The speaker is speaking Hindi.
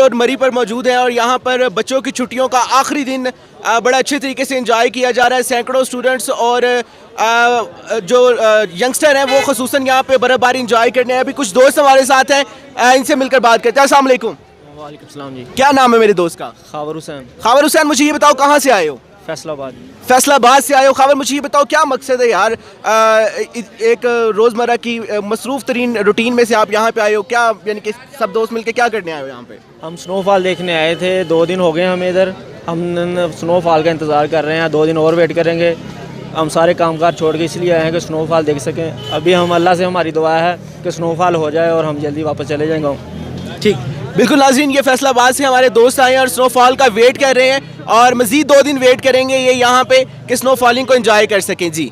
रोड मरी पर मौजूद हैं और यहाँ पर बच्चों की छुट्टियों का आखिरी दिन बड़ा अच्छे तरीके से एंजॉय किया जा रहा है। सैकड़ों स्टूडेंट्स और जो यंगस्टर हैं वो खुसूसन यहाँ पे बर्फबारी एंजॉय करने हैं। अभी कुछ दोस्त हमारे साथ हैं, इनसे मिलकर बात करते हैं। अस्सलाम वालेकुम। वालेकुम सलाम जी। क्या नाम है मेरे दोस्त का? खावर हुसैन, खावर हुसैन, मुझे ये बताओ कहाँ से आए हो? फैसलाबाद। फैसलाबाद से आए हो। खावर, मुझे ये बताओ क्या मकसद है यार, एक रोज़मर्रा की मसरूफ़ तरीन रूटीन में से आप यहाँ पे आए हो, क्या यानी कि सब दोस्त मिलके क्या करने आए हो यहाँ पे? हम स्नोफॉल देखने आए थे, 2 दिन हो गए हमें इधर। हम स्नोफॉल का इंतज़ार कर रहे हैं, 2 दिन और वेट करेंगे। हम सारे कामकाज छोड़ के इसलिए आए हैं कि स्नोफॉल देख सकें। अभी हम अल्लाह से हमारी दुआ है कि स्नोफॉल हो जाए और हम जल्दी वापस चले जाएंगे। ठीक, बिल्कुल नाज़रीन, ये फैसलाबाद से हमारे दोस्त आए हैं और स्नोफॉल का वेट कर रहे हैं और मज़ीद 2 दिन वेट करेंगे ये यहाँ पे कि स्नोफॉलिंग को एंजॉय कर सकें। जी।